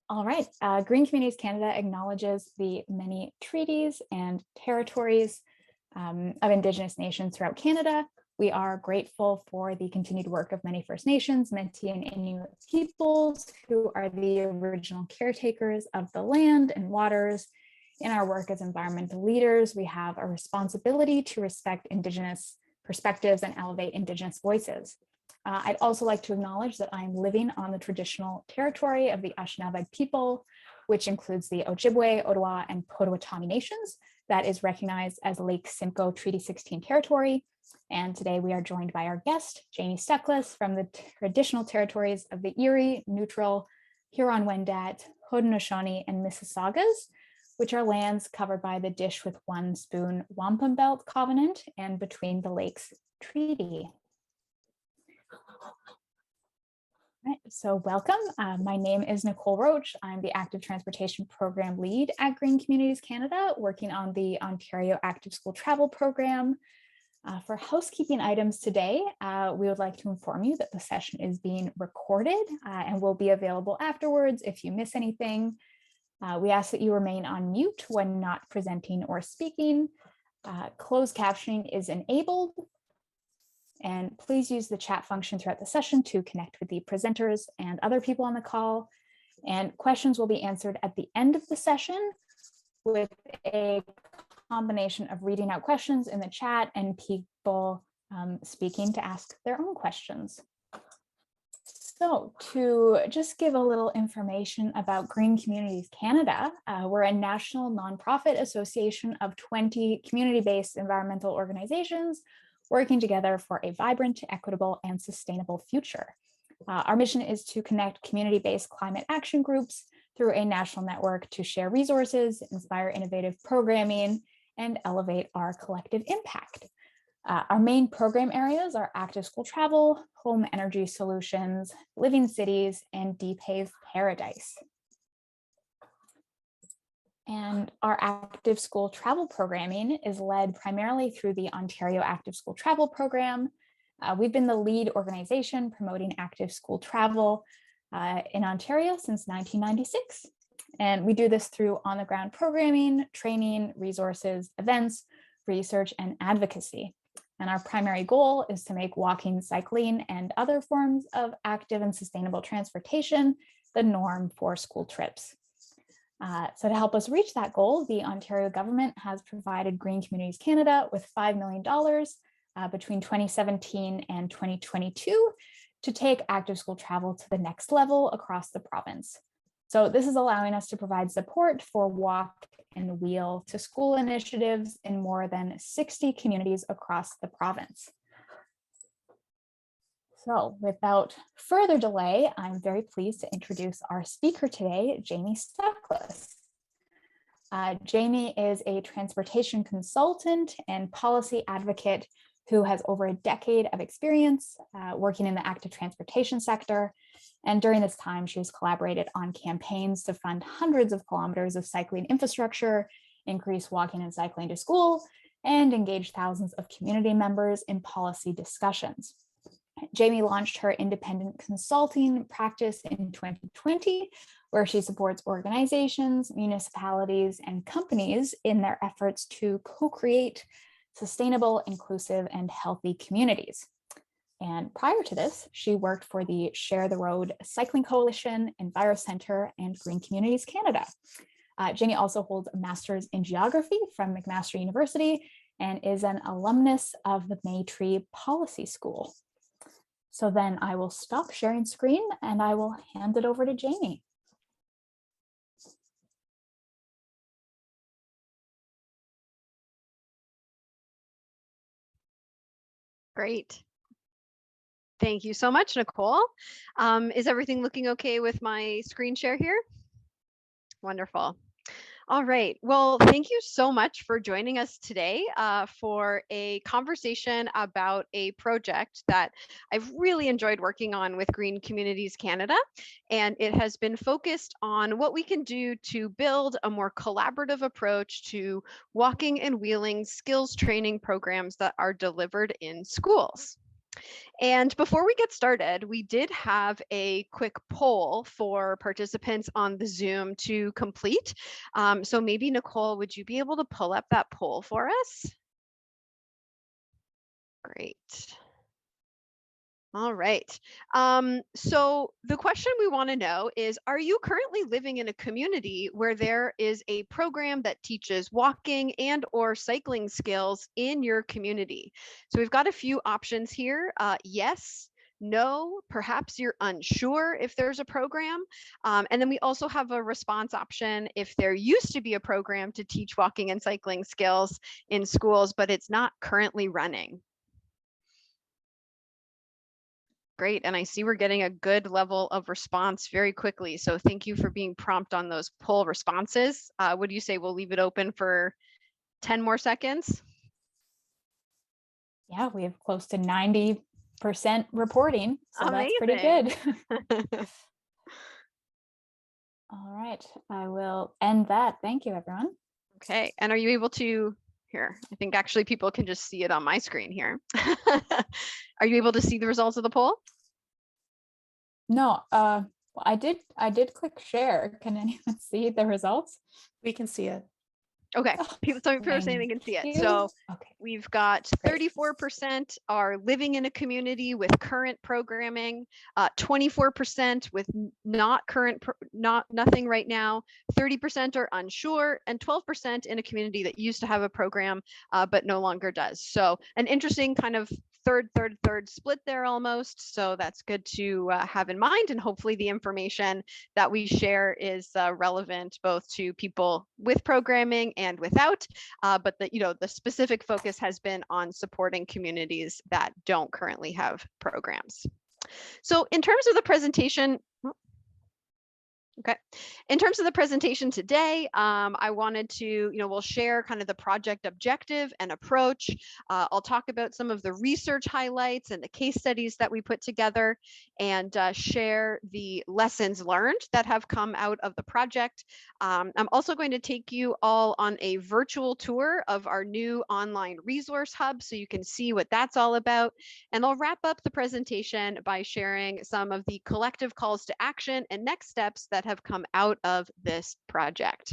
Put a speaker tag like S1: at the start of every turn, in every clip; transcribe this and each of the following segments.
S1: All right. Green Communities Canada acknowledges the many treaties and territories of Indigenous nations throughout Canada. We are grateful for the continued work of many First Nations, Métis, and Inuit peoples who are the original caretakers of the land and waters. In our work as environmental leaders, we have a responsibility to respect Indigenous perspectives and elevate Indigenous voices. I'd also like to acknowledge that I'm living on the traditional territory of the Anishinaabe people, which includes the Ojibwe, Ottawa, and Potawatomi nations that is recognized as Lake Simcoe Treaty 16 territory. And today we are joined by our guest, Jamie Southless, from the traditional territories of the Erie, Neutral, Huron-Wendat, Haudenosaunee, and Mississaugas, which are lands covered by the Dish with One Spoon Wampum Belt Covenant and Between the Lakes Treaty. Right, so welcome. My name is Nicole Roach. I'm the Active Transportation Program Lead at Green Communities Canada, working on the Ontario Active School Travel Program. For housekeeping items today, we would like to inform you that the session is being recorded and will be available afterwards if you miss anything. We ask that you remain on mute when not presenting or speaking. Closed captioning is enabled. And please use the chat function throughout the session to connect with the presenters and other people on the call. And questions will be answered at the end of the session with a combination of reading out questions in the chat and people speaking to ask their own questions. So to just give a little information about Green Communities Canada, we're a national nonprofit association of 20 community-based environmental organizations working together for a vibrant, equitable, and sustainable future. Our mission is to connect community-based climate action groups through a national network to share resources, inspire innovative programming, and elevate our collective impact. Our main program areas are active school travel, home energy solutions, living cities, and deep haze paradise. And our active school travel programming is led primarily through the Ontario Active School Travel Program. We've been the lead organization promoting active school travel in Ontario since 1996. And we do this through on-the-ground programming, training, resources, events, research, and advocacy. And our primary goal is to make walking, cycling, and other forms of active and sustainable transportation the norm for school trips. So to help us reach that goal, the Ontario government has provided Green Communities Canada with $5 million between 2017 and 2022 to take active school travel to the next level across the province. So this is allowing us to provide support for walk and wheel to school initiatives in more than 60 communities across the province. So without further delay, I'm very pleased to introduce our speaker today, Jamie Southless. Jamie is a transportation consultant and policy advocate who has over a decade of experience working in the active transportation sector. And during this time, she has collaborated on campaigns to fund hundreds of kilometers of cycling infrastructure, increase walking and cycling to school, and engage thousands of community members in policy discussions. Jamie launched her independent consulting practice in 2020, where she supports organizations, municipalities, and companies in their efforts to co-create sustainable, inclusive, and healthy communities. And prior to this, she worked for the Share the Road Cycling Coalition, Enviro Centre, and Green Communities Canada. Jamie also holds a master's in geography from McMaster University and is an alumnus of the Maytree Policy School. So then I will stop sharing screen and I will hand it over to Jamie.
S2: Great. Thank you so much, Nicole. Is everything looking okay with my screen share here? Wonderful. All right. Well, thank you so much for joining us today for a conversation about a project that I've really enjoyed working on with Green Communities Canada. And it has been focused on what we can do to build a more collaborative approach to walking and wheeling skills training programs that are delivered in schools. And before we get started, we did have a quick poll for participants on the Zoom to complete. So maybe Nicole, would you be able to pull up that poll for us? Great. All right. So the question we want to know is, are you currently living in a community where there is a program that teaches walking and or cycling skills in your community? So we've got a few options here. Yes, no, perhaps you're unsure if there's a program. And then we also have a response option if there used to be a program to teach walking and cycling skills in schools, but it's not currently running. Great, and I see we're getting a good level of response very quickly. So thank you for being prompt on those poll responses. Would you say we'll leave it open for 10 more seconds?
S1: Yeah, we have close to 90% reporting, so
S2: Amazing.
S1: that's pretty good. All right, I will end that. Thank you, everyone.
S2: Okay, and are you able to, here, I think actually people can just see it on my screen here. Are you able to see the results of the poll?
S1: No, I did click share. Can anyone see the results?
S3: We can see it.
S2: Okay,
S1: Oh,
S2: people are saying they can see it.
S1: thank
S2: So
S1: you. Okay.
S2: we've got
S1: Great.
S2: 34% are living in a community with current programming, 24% with nothing right now, 30% are unsure, and 12% in a community that used to have a program but no longer does. So an interesting kind of third split there almost. So that's good to have in mind, and hopefully the information that we share is relevant both to people with programming and without, but the specific focus has been on supporting communities that don't currently have programs. So in terms of the presentation, in terms of the presentation today, I wanted to, we'll share kind of the project objective and approach. I'll talk about some of the research highlights and the case studies that we put together, and share the lessons learned that have come out of the project. I'm also going to take you all on a virtual tour of our new online resource hub so you can see what that's all about. And I'll wrap up the presentation by sharing some of the collective calls to action and next steps that have come out of this project.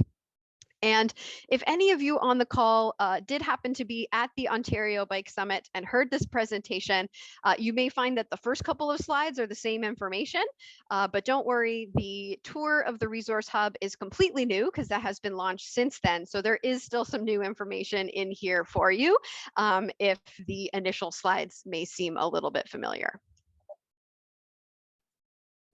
S2: And if any of you on the call did happen to be at the Ontario Bike Summit and heard this presentation, you may find that the first couple of slides are the same information, but don't worry, the tour of the resource hub is completely new because that has been launched since then. So there is still some new information in here for you if the initial slides may seem a little bit familiar.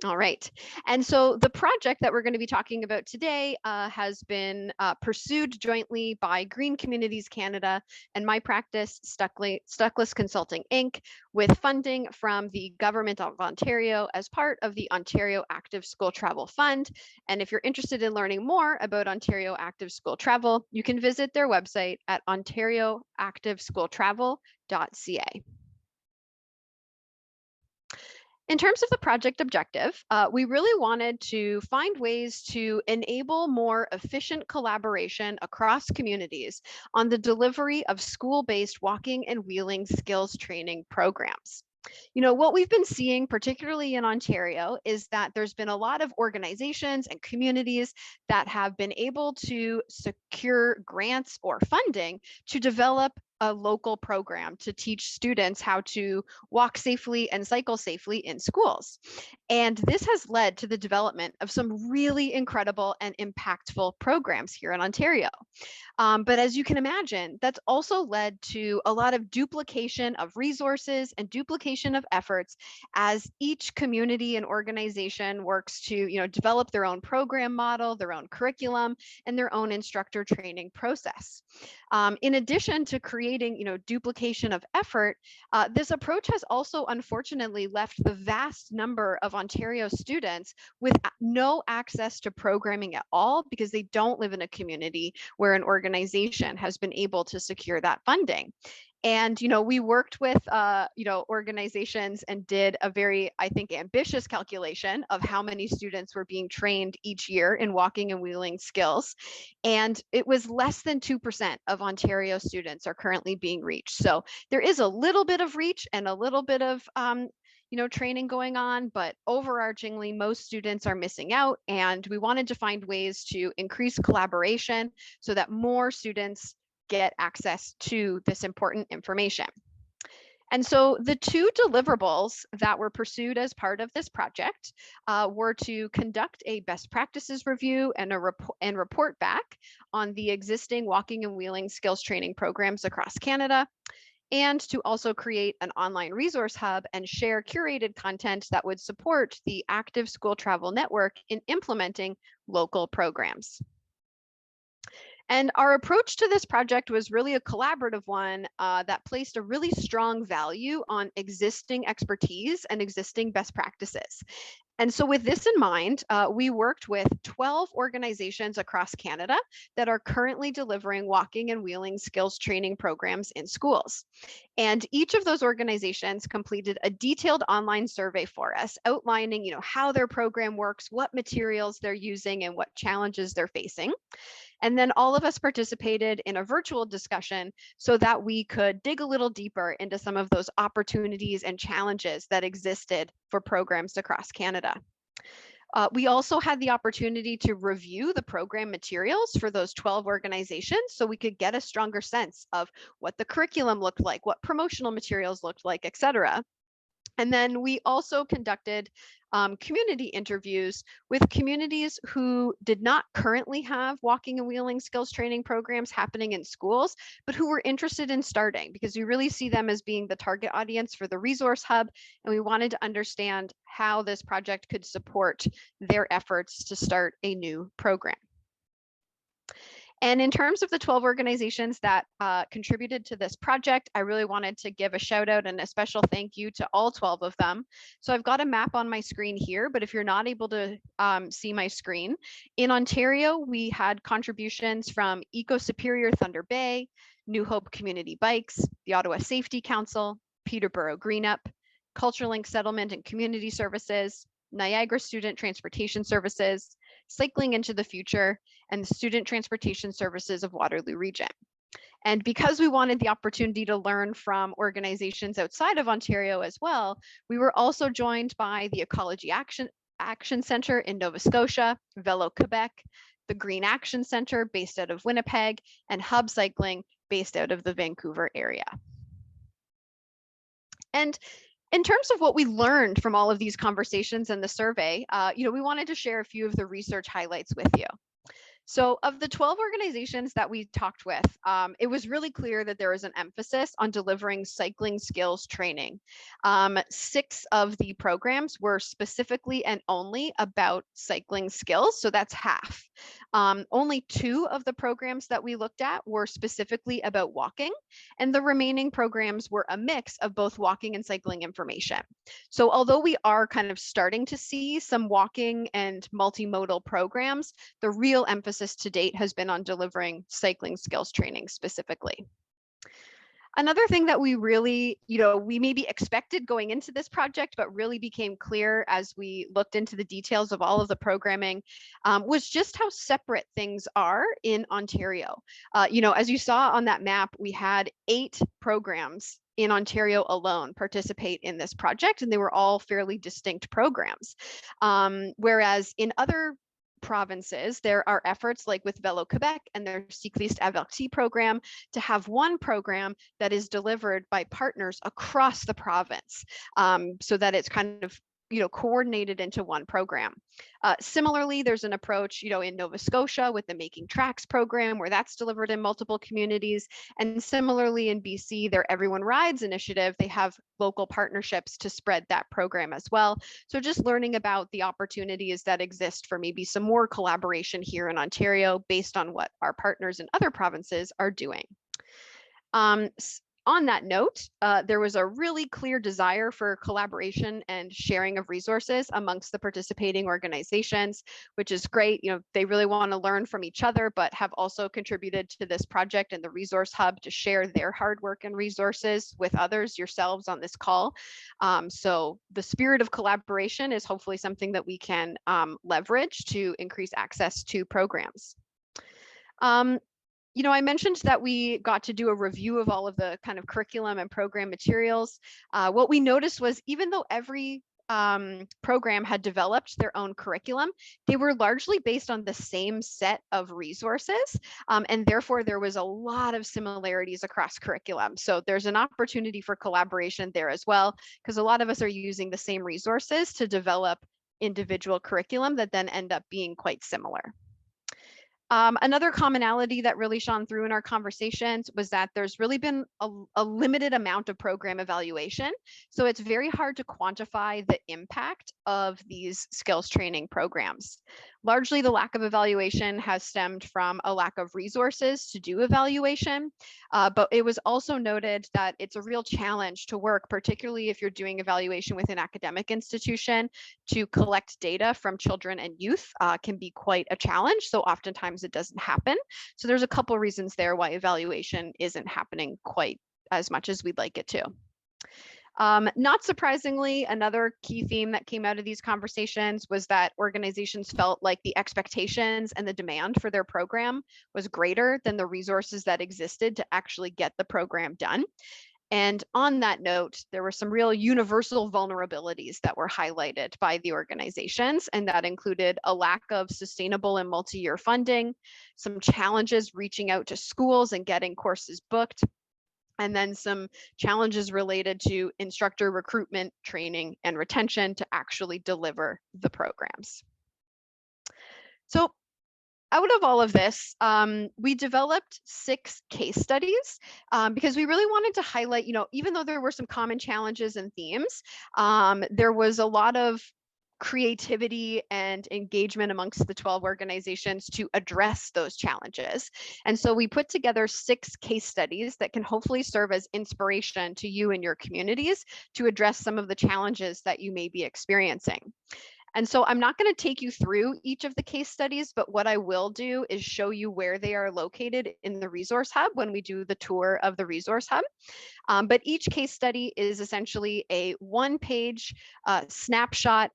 S2: All right, and so the project that we're going to be talking about today has been pursued jointly by Green Communities Canada and my practice, Southless Consulting Inc., with funding from the Government of Ontario as part of the Ontario Active School Travel Fund. And if you're interested in learning more about Ontario Active School Travel, you can visit their website at ontarioactiveschooltravel.ca. In terms of the project objective, we really wanted to find ways to enable more efficient collaboration across communities on the delivery of school-based walking and wheeling skills training programs. What we've been seeing, particularly in Ontario, is that there's been a lot of organizations and communities that have been able to secure grants or funding to develop a local program to teach students how to walk safely and cycle safely in schools. And this has led to the development of some really incredible and impactful programs here in Ontario. But as you can imagine, that's also led to a lot of duplication of resources and duplication of efforts as each community and organization works to develop their own program model, their own curriculum, and their own instructor training process. In addition to creating duplication of effort, this approach has also unfortunately left the vast number of Ontario students with no access to programming at all because they don't live in a community where an organization has been able to secure that funding. And, we worked with, organizations and did a very, I think, ambitious calculation of how many students were being trained each year in walking and wheeling skills. And it was less than 2% of Ontario students are currently being reached. So there is a little bit of reach and a little bit of, training going on, but overarchingly, most students are missing out. And we wanted to find ways to increase collaboration so that more students get access to this important information. And so the two deliverables that were pursued as part of this project were to conduct a best practices review and report back on the existing walking and wheeling skills training programs across Canada, and to also create an online resource hub and share curated content that would support the active school travel network in implementing local programs. And our approach to this project was really a collaborative one that placed a really strong value on existing expertise and existing best practices. And so with this in mind, we worked with 12 organizations across Canada that are currently delivering walking and wheeling skills training programs in schools. And each of those organizations completed a detailed online survey for us, outlining, how their program works, what materials they're using, and what challenges they're facing. And then all of us participated in a virtual discussion so that we could dig a little deeper into some of those opportunities and challenges that existed for programs across Canada. We also had the opportunity to review the program materials for those 12 organizations so we could get a stronger sense of what the curriculum looked like, what promotional materials looked like, et cetera. And then we also conducted community interviews with communities who did not currently have walking and wheeling skills training programs happening in schools, but who were interested in starting, because we really see them as being the target audience for the resource hub. And we wanted to understand how this project could support their efforts to start a new program. And in terms of the 12 organizations that contributed to this project, I really wanted to give a shout out and a special thank you to all 12 of them. So I've got a map on my screen here, but if you're not able to see my screen, in Ontario, we had contributions from Eco Superior Thunder Bay, New Hope Community Bikes, the Ottawa Safety Council, Peterborough Greenup, CultureLink Settlement and Community Services, Niagara Student Transportation Services, Cycling into the Future, and the Student Transportation Services of Waterloo Region. And because we wanted the opportunity to learn from organizations outside of Ontario as well, we were also joined by the Ecology Action Centre in Nova Scotia, Velo Quebec, the Green Action Centre based out of Winnipeg, and Hub Cycling based out of the Vancouver area. And in terms of what we learned from all of these conversations and the survey, we wanted to share a few of the research highlights with you. So of the 12 organizations that we talked with, it was really clear that there was an emphasis on delivering cycling skills training. 6 of the programs were specifically and only about cycling skills, so that's half. Only 2 of the programs that we looked at were specifically about walking, and the remaining programs were a mix of both walking and cycling information. So although we are kind of starting to see some walking and multimodal programs, the real emphasis to date has been on delivering cycling skills training specifically. Another thing that we really, we maybe expected going into this project, but really became clear as we looked into the details of all of the programming, was just how separate things are in Ontario. As you saw on that map, we had 8 programs in Ontario alone participate in this project, and they were all fairly distinct programs. Whereas in other provinces, there are efforts like with Velo Quebec and their Cycliste Averti program to have one program that is delivered by partners across the province, so that it's kind of coordinated into one program. Similarly, there's an approach, in Nova Scotia with the Making Tracks program, where that's delivered in multiple communities. And similarly in BC, their Everyone Rides initiative, they have local partnerships to spread that program as well. So just learning about the opportunities that exist for maybe some more collaboration here in Ontario based on what our partners in other provinces are doing. On that note, there was a really clear desire for collaboration and sharing of resources amongst the participating organizations, which is great. They really want to learn from each other, but have also contributed to this project and the Resource Hub to share their hard work and resources with others, yourselves on this call. So the spirit of collaboration is hopefully something that we can leverage to increase access to programs. I mentioned that we got to do a review of all of the kind of curriculum and program materials. What we noticed was even though every program had developed their own curriculum, they were largely based on the same set of resources. And therefore, there was a lot of similarities across curriculum. So there's an opportunity for collaboration there as well, because a lot of us are using the same resources to develop individual curriculum that then end up being quite similar. Another commonality that really shone through in our conversations was that there's really been a limited amount of program evaluation. So it's very hard to quantify the impact of these skills training programs. Largely, the lack of evaluation has stemmed from a lack of resources to do evaluation, but it was also noted that it's a real challenge to work, particularly if you're doing evaluation with an academic institution, to collect data from children and youth can be quite a challenge. So oftentimes it doesn't happen. So there's a couple reasons there why evaluation isn't happening quite as much as we'd like it to. Not surprisingly, another key theme that came out of these conversations was that organizations felt like the expectations and the demand for their program was greater than the resources that existed to actually get the program done. And on that note, there were some real universal vulnerabilities that were highlighted by the organizations, and that included a lack of sustainable and multi-year funding, some challenges reaching out to schools and getting courses booked, and then some challenges related to instructor recruitment, training, and retention to actually deliver the programs. So out of all of this, we developed 6 case studies because we really wanted to highlight, even though there were some common challenges and themes, there was a lot of creativity and engagement amongst the 12 organizations to address those challenges. And so we put together 6 case studies that can hopefully serve as inspiration to you and your communities to address some of the challenges that you may be experiencing. And so I'm not going to take you through each of the case studies, but what I will do is show you where they are located in the Resource Hub when we do the tour of the Resource Hub. But each case study is essentially a one-page snapshot,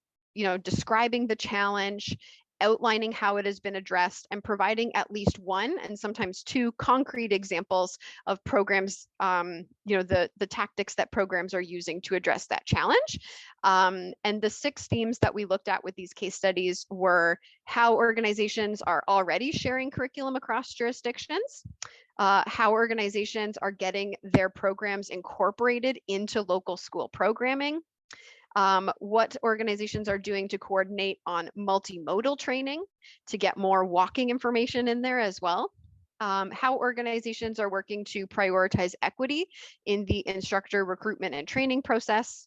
S2: describing the challenge, outlining how it has been addressed, and providing at least one and sometimes 2 concrete examples of programs, the tactics that programs are using to address that challenge. And the 6 themes that we looked at with these case studies were how organizations are already sharing curriculum across jurisdictions, how organizations are getting their programs incorporated into local school programming, what organizations are doing to coordinate on multimodal training to get more walking information in there as well. How organizations are working to prioritize equity in the instructor recruitment and training process.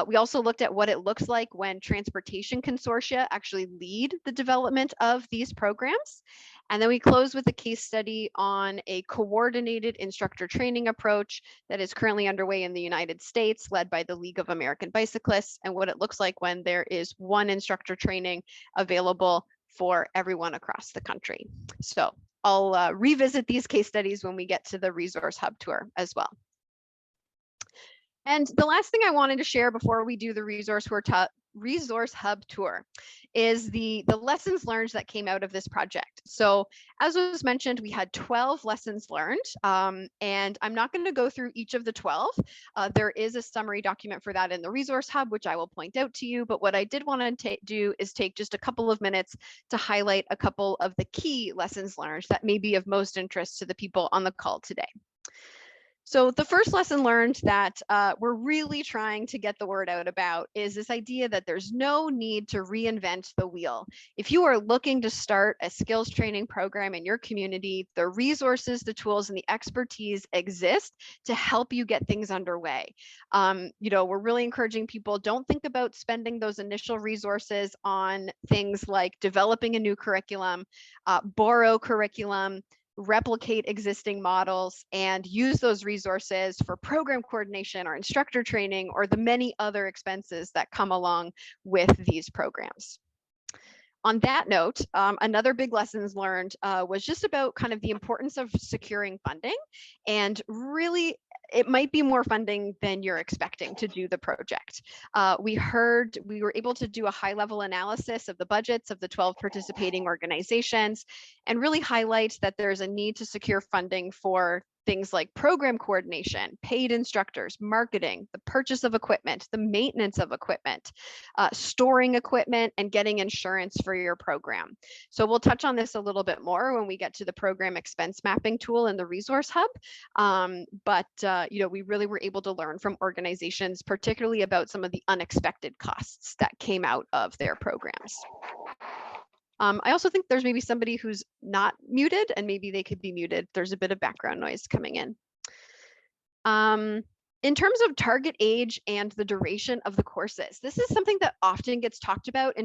S2: We also looked at what it looks like when transportation consortia actually lead the development of these programs. And then we close with a case study on a coordinated instructor training approach that is currently underway in the United States, led by the League of American Bicyclists, and what it looks like when there is one instructor training available for everyone across the country. So I'll revisit these case studies when we get to the Resource Hub tour as well. And the last thing I wanted to share before we do the Resource Hub tour is the lessons learned that came out of this project. So as was mentioned, we had 12 lessons learned, and I'm not going to go through each of the 12. There is a summary document for that in the Resource Hub, which I will point out to you. But what I did want to do is take just a couple of minutes to highlight a couple of the key lessons learned that may be of most interest to the people on the call today. So the first lesson learned that we're really trying to get the word out about is this idea that there's no need to reinvent the wheel. If you are looking to start a skills training program in your community, the resources, the tools, and the expertise exist to help you get things underway. We're really encouraging people, don't think about spending those initial resources on things like developing a new curriculum, borrow curriculum, replicate existing models, and use those resources for program coordination or instructor training or the many other expenses that come along with these programs. On that note, another big lessons learned was just about kind of the importance of securing funding, and really it might be more funding than you're expecting to do the project. We were able to do a high level analysis of the budgets of the 12 participating organizations and really highlight that there's a need to secure funding for things like program coordination, paid instructors, marketing, the purchase of equipment, the maintenance of equipment, storing equipment, and getting insurance for your program. So we'll touch on this a little bit more when we get to the program expense mapping tool in the resource hub. We really were able to learn from organizations, particularly about some of the unexpected costs that came out of their programs. I also think there's maybe somebody who's not muted, and maybe they could be muted. There's a bit of background noise coming in. In terms of target age and the duration of the courses, this is something that often gets talked about.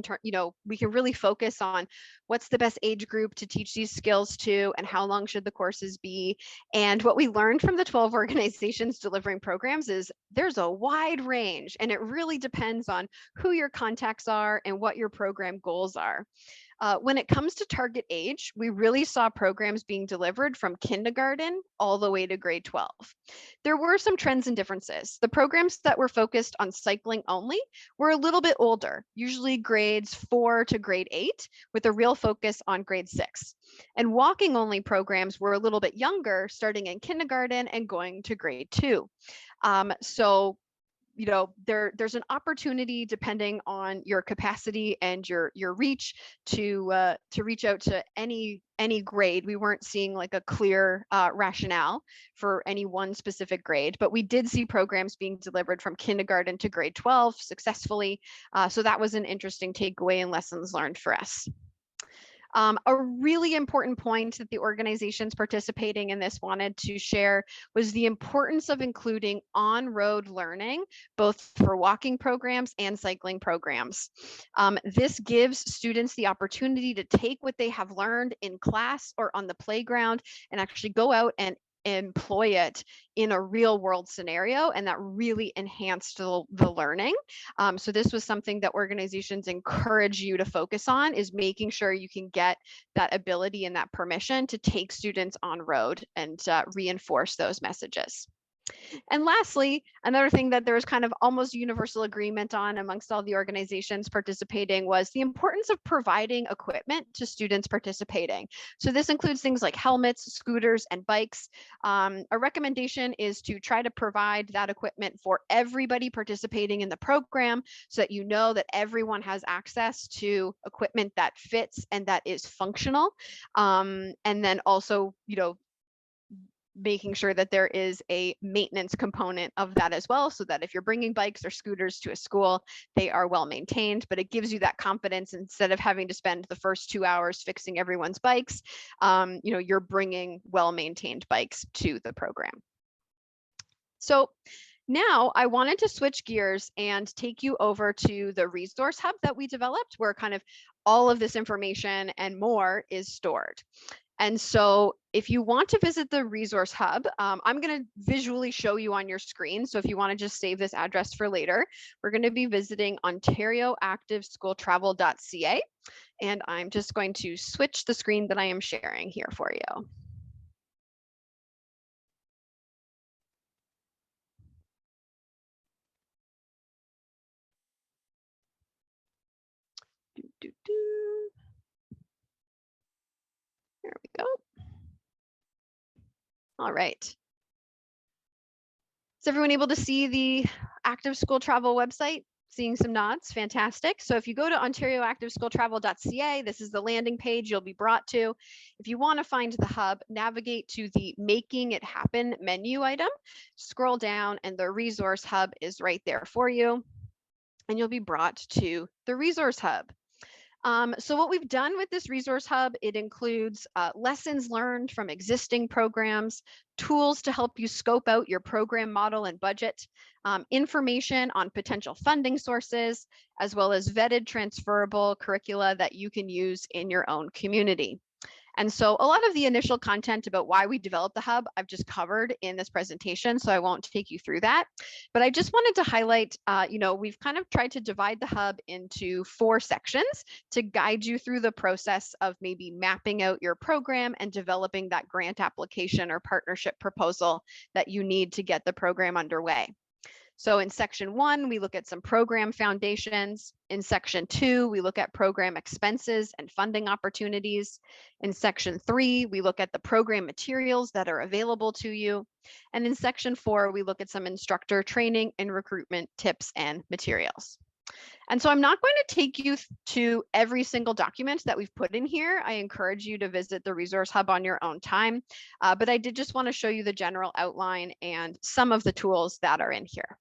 S2: We can really focus on what's the best age group to teach these skills to, and how long should the courses be. And what we learned from the 12 organizations delivering programs is there's a wide range, and it really depends on who your contacts are and what your program goals are. When it comes to target age, we really saw programs being delivered from kindergarten all the way to grade 12. There were some trends and differences. The programs that were focused on cycling only were a little bit older, usually grades 4 to grade 8, with a real focus on grade 6. And walking only programs were a little bit younger, starting in kindergarten and going to grade 2. There's an opportunity, depending on your capacity and your reach, to reach out to any grade. We weren't seeing like a clear rationale for any one specific grade, but we did see programs being delivered from kindergarten to grade 12 successfully. So that was an interesting takeaway and lessons learned for us. A really important point that the organizations participating in this wanted to share was the importance of including on-road learning, both for walking programs and cycling programs. This gives students the opportunity to take what they have learned in class or on the playground and actually go out and employ it in a real world scenario, and that really enhanced the learning. So this was something that organizations encourage you to focus on, is making sure you can get that ability and that permission to take students on road and reinforce those messages. And lastly, another thing that there was kind of almost universal agreement on amongst all the organizations participating was the importance of providing equipment to students participating. So this includes things like helmets, scooters, and bikes. A recommendation is to try to provide that equipment for everybody participating in the program, so that you know that everyone has access to equipment that fits and that is functional. And then also, making sure that there is a maintenance component of that as well, so that if you're bringing bikes or scooters to a school, they are well maintained. But it gives you that confidence, instead of having to spend the first 2 hours fixing everyone's bikes, you're bringing well maintained bikes to the program. So now I wanted to switch gears and take you over to the resource hub that we developed, where kind of all of this information and more is stored. And so if you want to visit the resource hub, I'm going to visually show you on your screen. So if you want to just save this address for later, we're going to be visiting ontarioactiveschooltravel.ca. And I'm just going to switch the screen that I am sharing here for you. There we go. All right. Is everyone able to see the Active School Travel website? Seeing some nods, fantastic. So if you go to ontarioactiveschooltravel.ca, this is the landing page you'll be brought to. If you want to find the hub, navigate to the Making It Happen menu item, scroll down, and the resource hub is right there for you. And you'll be brought to the resource hub. So what we've done with this resource hub, it includes lessons learned from existing programs, tools to help you scope out your program model and budget, information on potential funding sources, as well as vetted transferable curricula that you can use in your own community. And so a lot of the initial content about why we developed the hub, I've just covered in this presentation, so I won't take you through that. But I just wanted to highlight, we've kind of tried to divide the hub into 4 sections to guide you through the process of maybe mapping out your program and developing that grant application or partnership proposal that you need to get the program underway. So in section 1, we look at some program foundations. In section 2, we look at program expenses and funding opportunities. In section 3, we look at the program materials that are available to you. And in section 4, we look at some instructor training and recruitment tips and materials. And so I'm not going to take you to every single document that we've put in here. I encourage you to visit the resource hub on your own time, but I did just want to show you the general outline and some of the tools that are in here.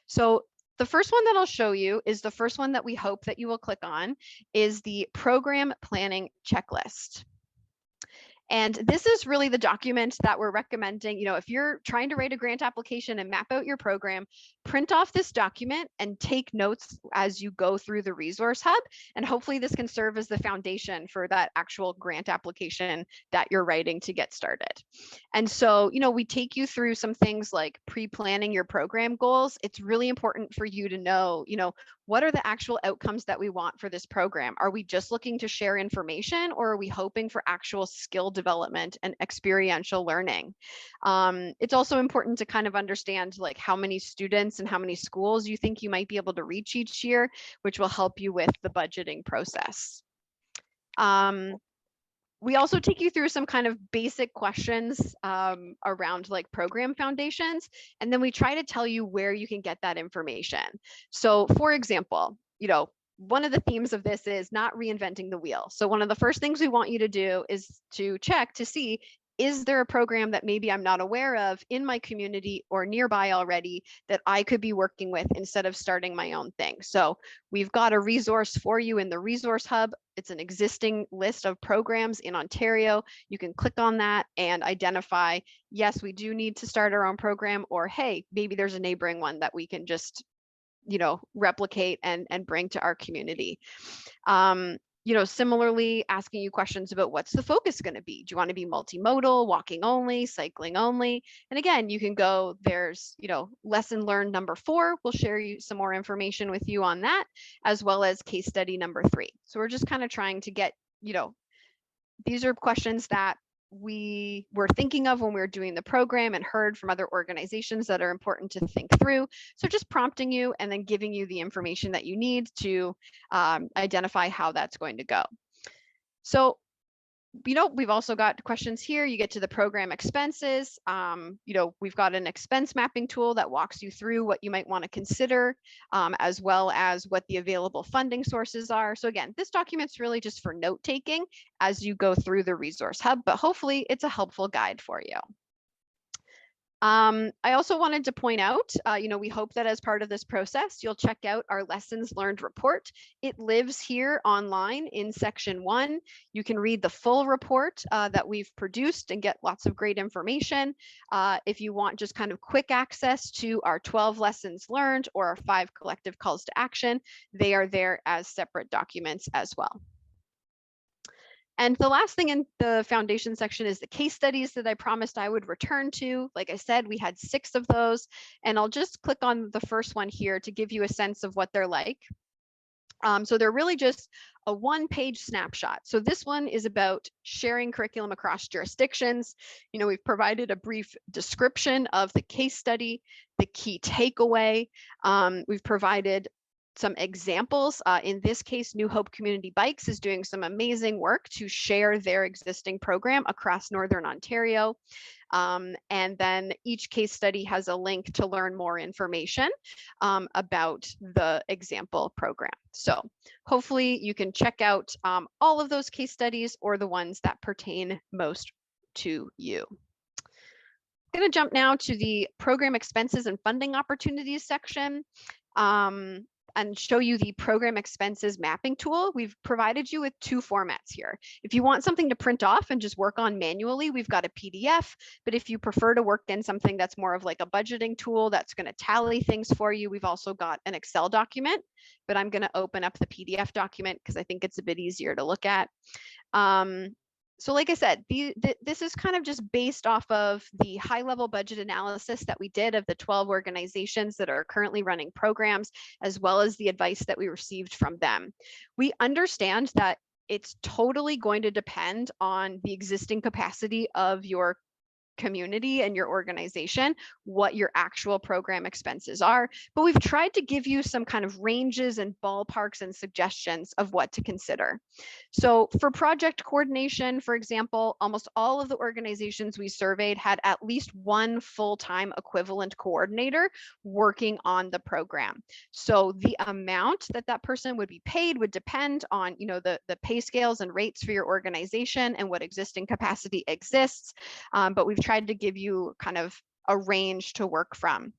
S2: So the first one that I'll show you is the first one that we hope that you will click on, is the program planning checklist. And this is really the document that we're recommending. If you're trying to write a grant application and map out your program, print off this document and take notes as you go through the resource hub. And hopefully this can serve as the foundation for that actual grant application that you're writing to get started. And so, we take you through some things like pre-planning your program goals. It's really important for you to know, what are the actual outcomes that we want for this program? Are we just looking to share information, or are we hoping for actual skill development and experiential learning? It's also important to kind of understand like how many students and how many schools you think you might be able to reach each year, which will help you with the budgeting process. We also take you through some kind of basic questions around like program foundations, and then we try to tell you where you can get that information. So for example, one of the themes of this is not reinventing the wheel. So one of the first things we want you to do is to check to see, is there a program that maybe I'm not aware of in my community or nearby already that I could be working with instead of starting my own thing? So we've got a resource for you in the resource hub. It's an existing list of programs in Ontario. You can click on that and identify, yes, we do need to start our own program, or hey, maybe there's a neighboring one that we can just replicate and bring to our community. Similarly asking you questions about what's the focus going to be. Do you want to be multimodal, walking only, cycling only? And again, you can go, there's, lesson learned number 4. We'll share you some more information with you on that, as well as case study number 3. So we're just kind of trying to get, these are questions that we were thinking of when we were doing the program and heard from other organizations that are important to think through. So just prompting you and then giving you the information that you need to identify how that's going to go. So, we've also got questions here. You get to the program expenses. We've got an expense mapping tool that walks you through what you might want to consider, as well as what the available funding sources are. So again, this document's really just for note taking as you go through the resource hub, but hopefully it's a helpful guide for you. I also wanted to point out, we hope that as part of this process, you'll check out our lessons learned report. It lives here online in section 1. You can read the full report that we've produced and get lots of great information. If you want just kind of quick access to our 12 lessons learned or our 5 collective calls to action, they are there as separate documents as well. And the last thing in the foundation section is the case studies that I promised I would return to. Like I said, we had 6 of those, and I'll just click on the first one here to give you a sense of what they're like. So they're really just a 1-page snapshot. So this one is about sharing curriculum across jurisdictions. We've provided a brief description of the case study, the key takeaway. We've provided some examples. In this case, New Hope Community Bikes is doing some amazing work to share their existing program across Northern Ontario. And then each case study has a link to learn more information about the example program. So hopefully you can check out all of those case studies or the ones that pertain most to you. I'm going to jump now to the program expenses and funding opportunities section. And show you the program expenses mapping tool. We've provided you with 2 formats here. If you want something to print off and just work on manually, we've got a PDF, but if you prefer to work in something that's more of like a budgeting tool that's going to tally things for you, we've also got an Excel document, but I'm going to open up the PDF document because I think it's a bit easier to look at. So like I said, this is kind of just based off of the high level budget analysis that we did of the 12 organizations that are currently running programs, as well as the advice that we received from them. We understand that it's totally going to depend on the existing capacity of your community and your organization, what your actual program expenses are. But we've tried to give you some kind of ranges and ballparks and suggestions of what to consider. So for project coordination, for example, almost all of the organizations we surveyed had at least one full-time equivalent coordinator working on the program. So the amount that that person would be paid would depend on, the pay scales and rates for your organization and what existing capacity exists. But we've tried to give you kind of a range to work from.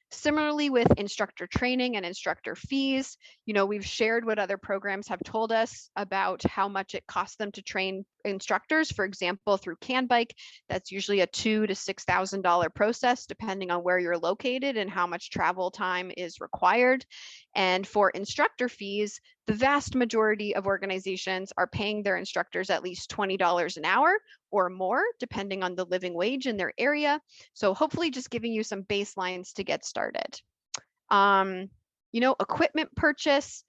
S2: Similarly with instructor training and instructor fees, we've shared what other programs have told us about how much it costs them to train instructors. For example, through CanBike, that's usually a $2,000 to $6,000 process, depending on where you're located and how much travel time is required. And for instructor fees, the vast majority of organizations are paying their instructors at least $20 an hour or more, depending on the living wage in their area. So hopefully just giving you some baselines to get started. Equipment purchase.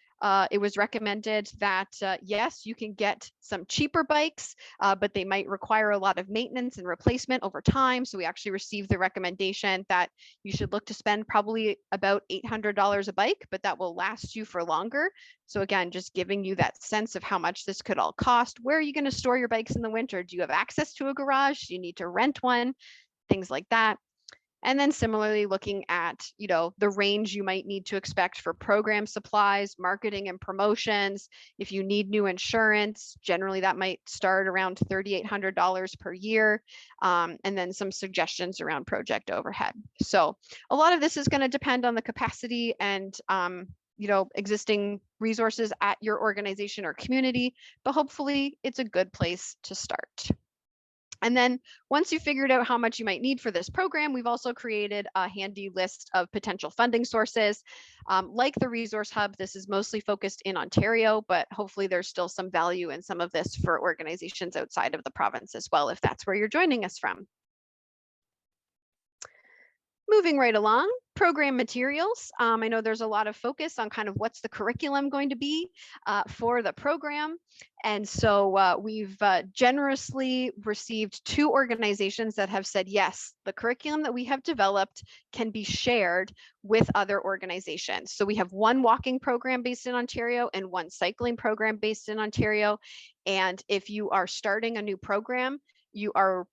S2: It was recommended that, yes, you can get some cheaper bikes, but they might require a lot of maintenance and replacement over time. So we actually received the recommendation that you should look to spend probably about $800 a bike, but that will last you for longer. So again, just giving you that sense of how much this could all cost. Where are you going to store your bikes in the winter? Do you have access to a garage? Do you need to rent one? Things like that. And then similarly looking at, the range you might need to expect for program supplies, marketing and promotions. If you need new insurance, generally that might start around $3,800 per year. And then some suggestions around project overhead. So a lot of this is going to depend on the capacity and, existing resources at your organization or community, but hopefully it's a good place to start. And then once you figured out how much you might need for this program, we've also created a handy list of potential funding sources. Like the Resource Hub, this is mostly focused in Ontario, but hopefully there's still some value in some of this for organizations outside of the province as well, if that's where you're joining us from. Moving right along, program materials. I know there's a lot of focus on kind of what's the curriculum going to be for the program. And so we've generously received 2 organizations that have said, yes, the curriculum that we have developed can be shared with other organizations. So we have one walking program based in Ontario and one cycling program based in Ontario. And if you are starting a new program, you are,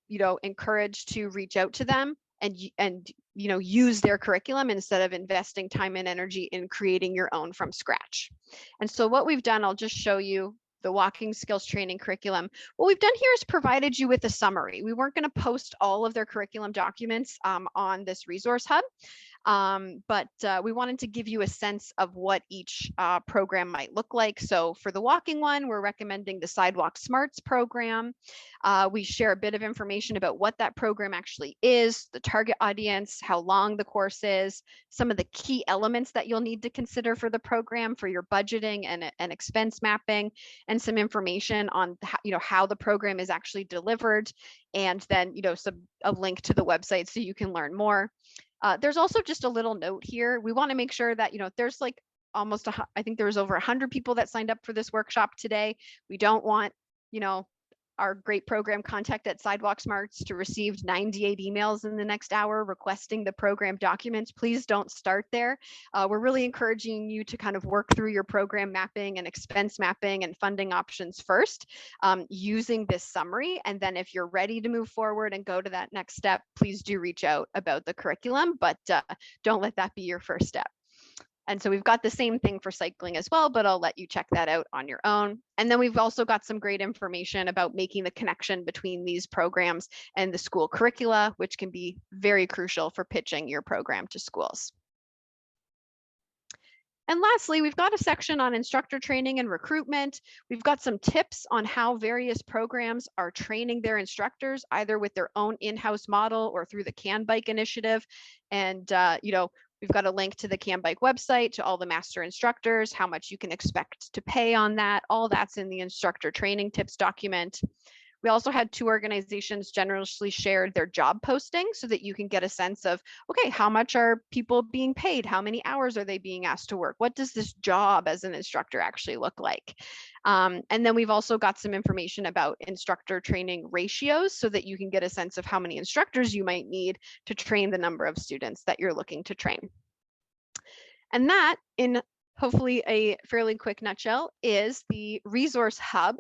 S2: encouraged to reach out to them and use their curriculum instead of investing time and energy in creating your own from scratch. And so what we've done, I'll just show you the walking skills training curriculum. What we've done here is provided you with a summary. We weren't going to post all of their curriculum documents on this resource hub. But we wanted to give you a sense of what each program might look like. So for the walking one, we're recommending the Sidewalk Smarts program. We share a bit of information about what that program actually is, the target audience, how long the course is, some of the key elements that you'll need to consider for the program for your budgeting and expense mapping, and some information on how the program is actually delivered, and then a link to the website so you can learn more. There's also just a little note here. We want to make sure that, there's like almost, I think there was over 100 people that signed up for this workshop today. We don't want, our great program contact at Sidewalk Smarts to receive 98 emails in the next hour requesting the program documents. Please don't start there. We're really encouraging you to kind of work through your program mapping and expense mapping and funding options first using this summary. And then if you're ready to move forward and go to that next step, please do reach out about the curriculum, but don't let that be your first step. And so we've got the same thing for cycling as well, but I'll let you check that out on your own. And then we've also got some great information about making the connection between these programs and the school curricula, which can be very crucial for pitching your program to schools. And lastly, we've got a section on instructor training and recruitment. We've got some tips on how various programs are training their instructors, either with their own in-house model or through the CanBike initiative. And, we've got a link to the CanBike website, to all the master instructors, how much you can expect to pay on that. All that's in the instructor training tips document. We also had 2 organizations generously shared their job postings so that you can get a sense of, okay, how much are people being paid? How many hours are they being asked to work? What does this job as an instructor actually look like? And then we've also got some information about instructor training ratios so that you can get a sense of how many instructors you might need to train the number of students that you're looking to train. And that, in hopefully a fairly quick nutshell, is the resource hub.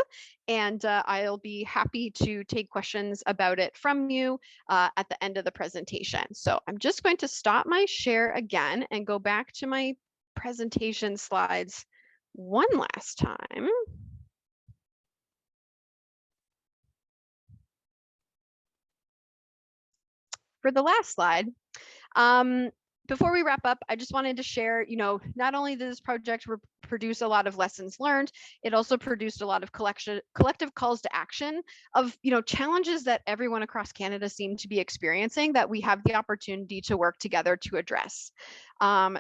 S2: And I'll be happy to take questions about it from you at the end of the presentation. So I'm just going to stop my share again and go back to my presentation slides one last time. For the last slide, before we wrap up, I just wanted to share, not only did this project produce a lot of lessons learned, it also produced a lot of collective calls to action of, challenges that everyone across Canada seemed to be experiencing that we have the opportunity to work together to address.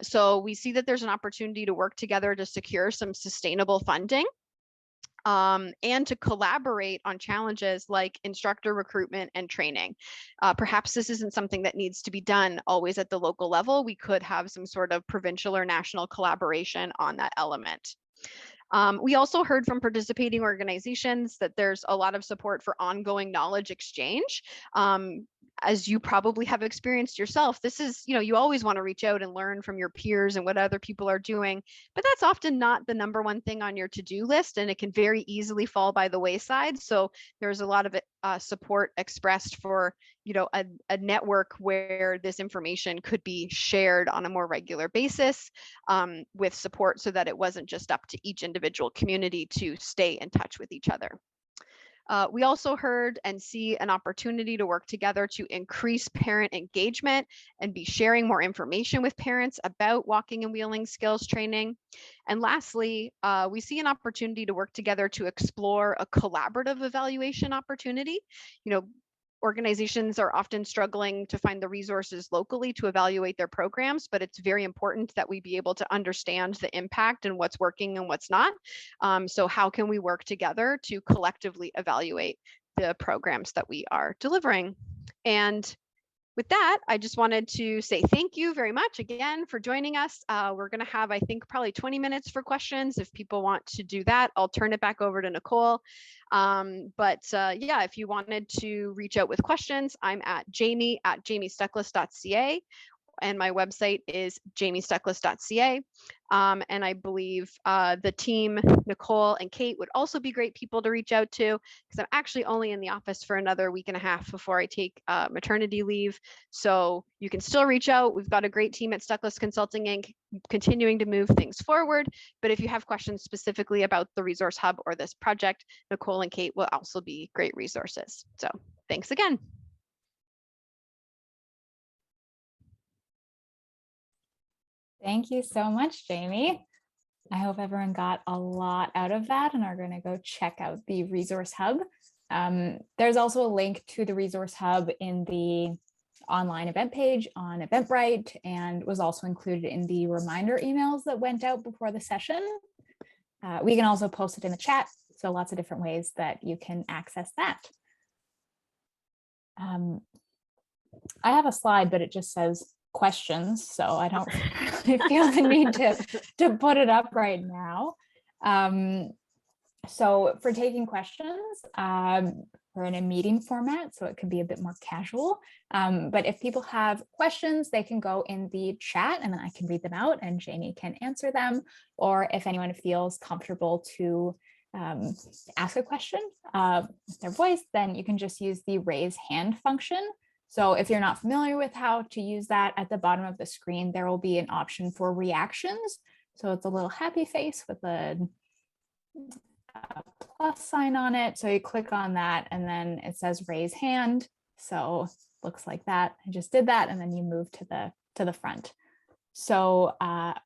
S2: So we see that there's an opportunity to work together to secure some sustainable funding. And to collaborate on challenges like instructor recruitment and training. Perhaps this isn't something that needs to be done always at the local level. We could have some sort of provincial or national collaboration on that element. We also heard from participating organizations that there's a lot of support for ongoing knowledge exchange. As you probably have experienced yourself, this is, you always want to reach out and learn from your peers and what other people are doing, but that's often not the number one thing on your to-do list, and it can very easily fall by the wayside. So there's a lot of support expressed for, a network where this information could be shared on a more regular basis with support so that it wasn't just up to each individual community to stay in touch with each other. We also heard and see an opportunity to work together to increase parent engagement and be sharing more information with parents about walking and wheeling skills training. And lastly, we see an opportunity to work together to explore a collaborative evaluation opportunity. Organizations are often struggling to find the resources locally to evaluate their programs, but it's very important that we be able to understand the impact and what's working and what's not. So how can we work together to collectively evaluate the programs that we are delivering? And with that, I just wanted to say thank you very much again for joining us. We're going to have, I think, probably 20 minutes for questions. If people want to do that, I'll turn it back over to Nicole. Yeah, if you wanted to reach out with questions, I'm at jamie@jamiestuckless.ca. And my website is jamiestuckless.ca. And I believe the team, Nicole and Kate, would also be great people to reach out to, because I'm actually only in the office for another week and a half before I take maternity leave. So you can still reach out. We've got a great team at Stuckless Consulting Inc. continuing to move things forward. But if you have questions specifically about the Resource Hub or this project, Nicole and Kate will also be great resources. So thanks again.
S1: Thank you so much, Jamie. I hope everyone got a lot out of that and are going to go check out the Resource Hub. There's also a link to the Resource Hub in the online event page on Eventbrite, and was also included in the reminder emails that went out before the session. We can also post it in the chat, so lots of different ways that you can access that. I have a slide, but it just says questions, so I don't really feel the need to put it up right now. So for taking questions, we're in a meeting format, so it can be a bit more casual. But if people have questions, they can go in the chat and then I can read them out and Jamie can answer them. Or if anyone feels comfortable to ask a question with their voice, then you can just use the raise hand function. So if you're not familiar with how to use that, at the bottom of the screen, there will be an option for reactions. So it's a little happy face with a plus sign on it. So you click on that and then it says raise hand. So looks like that. I just did that and then you move to the front. So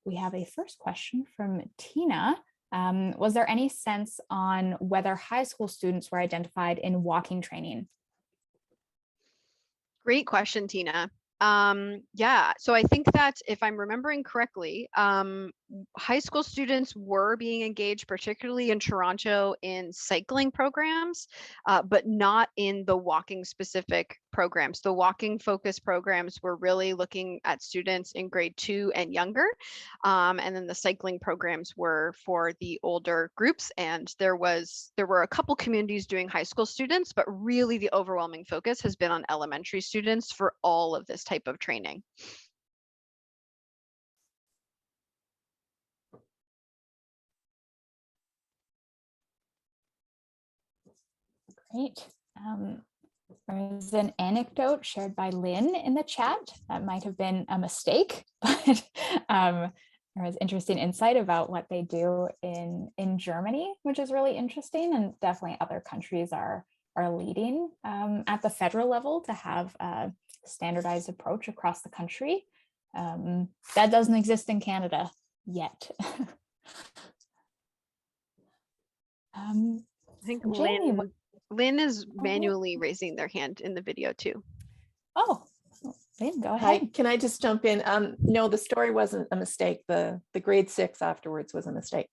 S1: we have a first question from Tina. Was there any sense on whether high school students were identified in walking training?
S2: Great question, Tina. Yeah, so I think that if I'm remembering correctly, high school students were being engaged, particularly in Toronto, in cycling programs, but not in the walking specific programs. The walking focused programs were really looking at students in grade 2 and younger. And then the cycling programs were for the older groups. And there were a couple communities doing high school students, but really the overwhelming focus has been on elementary students for all of this type of training.
S1: Great. There's an anecdote shared by Lynn in the chat that might have been a mistake, but there was interesting insight about what they do in Germany, which is really interesting, and definitely other countries are leading at the federal level to have a standardized approach across the country. That doesn't exist in Canada yet.
S2: I think Lynn is manually raising their hand in the video too.
S1: Oh, Lynn, go ahead.
S3: Hi, can I just jump in? No, the story wasn't a mistake. The grade 6 afterwards was a mistake.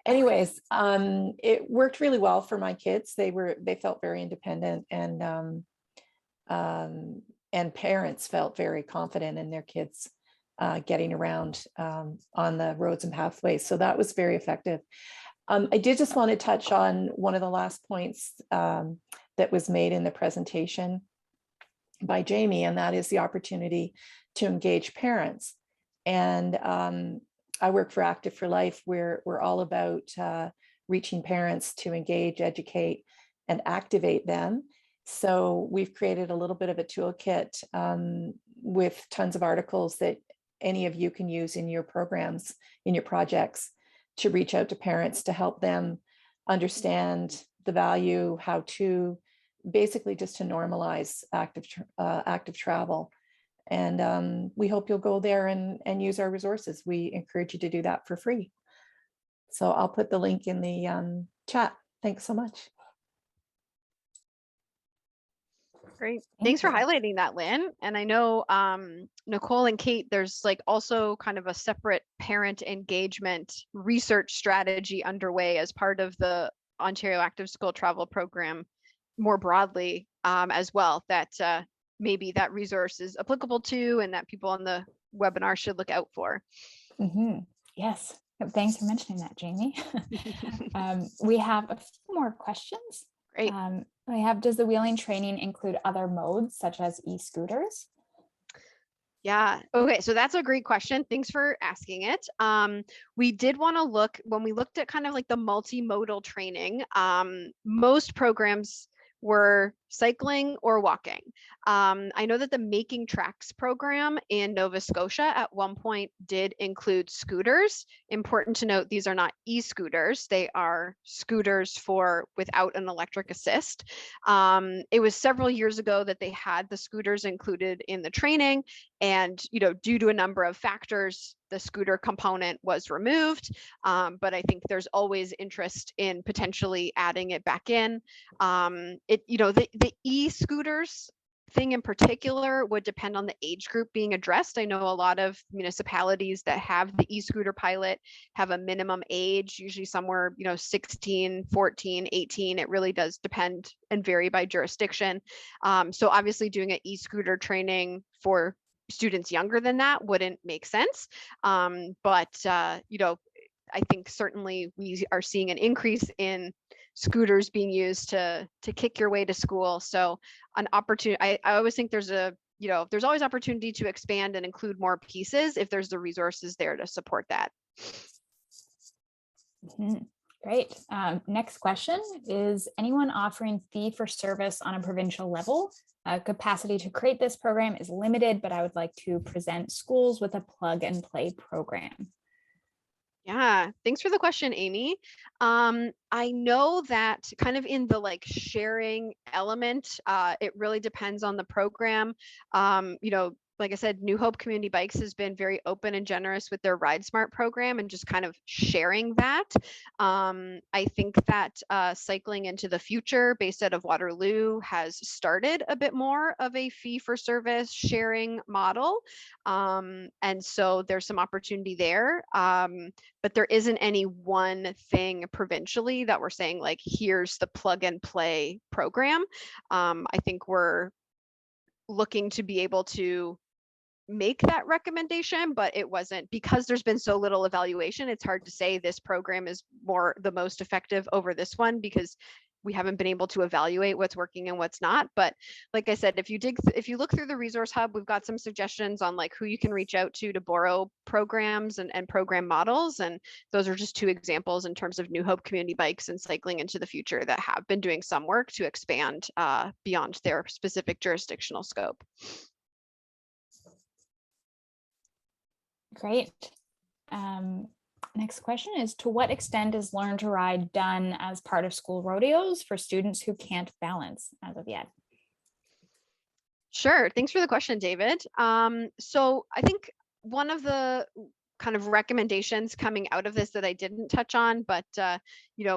S3: Anyways, it worked really well for my kids. They felt very independent, and parents felt very confident in their kids getting around on the roads and pathways. So that was very effective. I did just want to touch on one of the last points that was made in the presentation by Jamie, and that is the opportunity to engage parents. And I work for Active for Life. We're all about reaching parents to engage, educate, and activate them. So we've created a little bit of a toolkit with tons of articles that any of you can use in your programs, in your projects, to reach out to parents to help them understand the value, how to basically just to normalize active travel. And we hope you'll go there and use our resources. We encourage you to do that for free. So I'll put the link in the chat. Thanks so much.
S2: Great. Thanks for highlighting that, Lynn. And I know Nicole and Kate, there's like also kind of a separate parent engagement research strategy underway as part of the Ontario Active School Travel Program more broadly as well, that maybe that resource is applicable to and that people on the webinar should look out for.
S1: Mm-hmm. Yes. Thanks for mentioning that, Jamie. We have a few more questions.
S2: Great.
S1: We have, does the wheeling training include other modes such as e-scooters?
S2: Yeah. Okay. So that's a great question. Thanks for asking it. We did want to look, when we looked at kind of like the multimodal training, most programs were cycling or walking. I know that the Making Tracks program in Nova Scotia at one point did include scooters. Important to note, these are not e-scooters. They are scooters without an electric assist. It was several years ago that they had the scooters included in the training, and due to a number of factors, the scooter component was removed. But I think there's always interest in potentially adding it back in. The e-scooters thing in particular would depend on the age group being addressed. I know a lot of municipalities that have the e-scooter pilot have a minimum age, usually somewhere 16, 14, 18. It really does depend and vary by jurisdiction. So obviously doing an e-scooter training for students younger than that wouldn't make sense. I think certainly we are seeing an increase in scooters being used to kick your way to school. So an opportunity, I always think there's always opportunity to expand and include more pieces if there's the resources there to support that.
S1: Mm-hmm. Great. Next question, is anyone offering fee for service on a provincial level? Capacity to create this program is limited, but I would like to present schools with a plug and play program.
S2: Yeah, thanks for the question, Amy. I know that kind of in the sharing element, it really depends on the program. like I said, New Hope Community Bikes has been very open and generous with their Ride Smart program and just kind of sharing that. I think that Cycling into the Future, based out of Waterloo, has started a bit more of a fee-for-service sharing model. And so there's some opportunity there. But there isn't any one thing provincially that we're saying, like, here's the plug and play program. I think we're looking to be able to make that recommendation, but it wasn't, because there's been so little evaluation. It's hard to say this program is the most effective over this one, because we haven't been able to evaluate what's working and what's not. But like I said, if you look through the resource hub, we've got some suggestions on like who you can reach out to borrow programs and program models. And those are just 2 examples in terms of New Hope Community Bikes and Cycling into the Future that have been doing some work to expand beyond their specific jurisdictional scope.
S1: Great. Next question is, to what extent is Learn to Ride done as part of school rodeos for students who can't balance as of yet?
S2: Sure. Thanks for the question, David. So I think one of the kind of recommendations coming out of this that I didn't touch on, but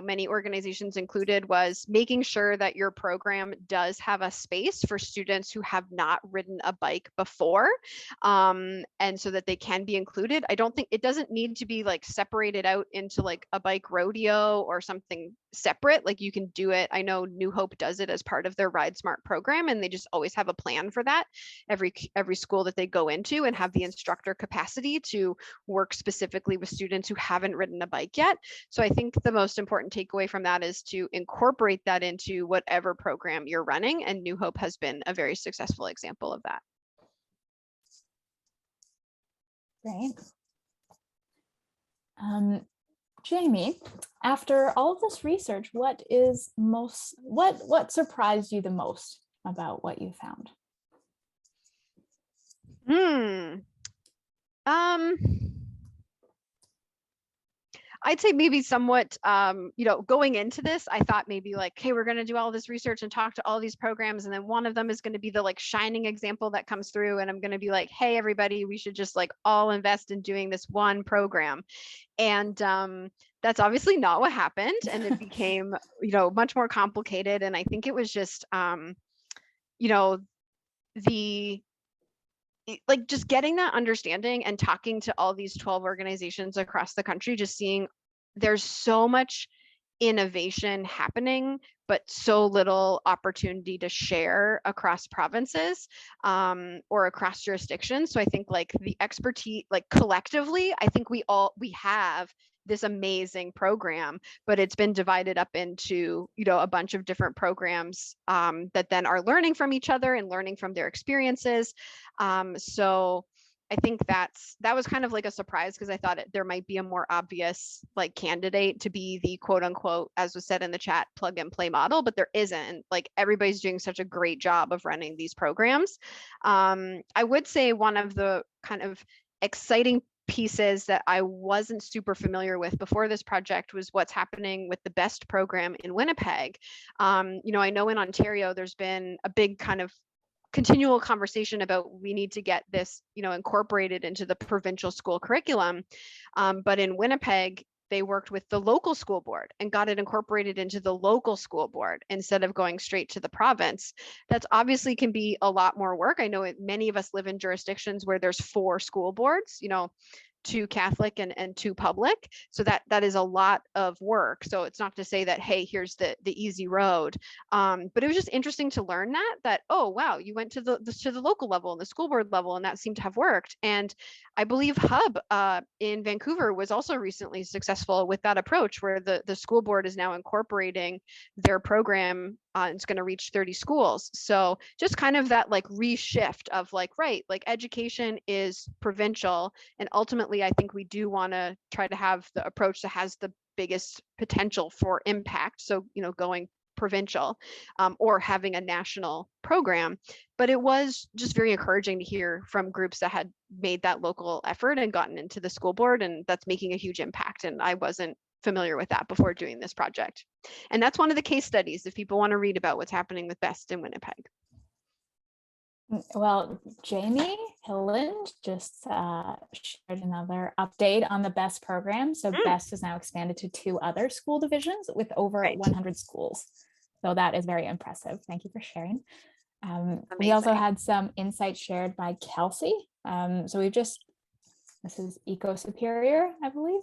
S2: many organizations included, was making sure that your program does have a space for students who have not ridden a bike before, and so that they can be included. I don't think it doesn't need to be like separated out into like a bike rodeo or something separate. Like, you can do it. I know New Hope does it as part of their Ride Smart program, and they just always have a plan for that every school that they go into, and have the instructor capacity to work specifically with students who haven't ridden a bike yet. So I think the most important takeaway from that is to incorporate that into whatever program you're running, and New Hope has been a very successful example of that.
S1: Great. Jamie, after all of this research, what surprised you the most about what you found?
S2: I'd say maybe somewhat, going into this, I thought maybe like, hey, we're going to do all this research and talk to all these programs, and then one of them is going to be the like shining example that comes through, and I'm going to be like, hey, everybody, we should just like all invest in doing this one program. And that's obviously not what happened, and it became, much more complicated. And I think it was just, just getting that understanding and talking to all these 12 organizations across the country, just seeing there's so much innovation happening, but so little opportunity to share across provinces or across jurisdictions. So I think like the expertise, like collectively, I think we have this amazing program, but it's been divided up into, a bunch of different programs that then are learning from each other and learning from their experiences. So I think that was kind of like a surprise, because I thought there might be a more obvious like candidate to be the quote unquote, as was said in the chat, plug and play model, but there isn't. Like, everybody's doing such a great job of running these programs. I would say one of the kind of exciting pieces that I wasn't super familiar with before this project was what's happening with the BEST program in Winnipeg. I know in Ontario, there's been a big kind of continual conversation about we need to get this, incorporated into the provincial school curriculum. But in Winnipeg, they worked with the local school board and got it incorporated into the local school board instead of going straight to the province. That's obviously can be a lot more work. I know many of us live in jurisdictions where there's 4 school boards, 2 Catholic and 2 public. So that is a lot of work. So it's not to say that, hey, here's the easy road. But it was just interesting to learn that, oh, wow, you went to the local level and the school board level, and that seemed to have worked. And I believe Hub in Vancouver was also recently successful with that approach, where the school board is now incorporating their program. It's going to reach 30 schools. So just kind of that like reshift of like, right, like education is provincial. And ultimately, I think we do want to try to have the approach that has the biggest potential for impact. So, going provincial or having a national program. But it was just very encouraging to hear from groups that had made that local effort and gotten into the school board, and that's making a huge impact. And I wasn't familiar with that before doing this project. And that's one of the case studies if people want to read about what's happening with BEST in Winnipeg.
S1: Well, Jamie Hilland just shared another update on the BEST program. So BEST is now expanded to 2 other school divisions with over 100 schools. So that is very impressive. Thank you for sharing. We also had some insights shared by Kelsey. So this is Eco Superior, I believe.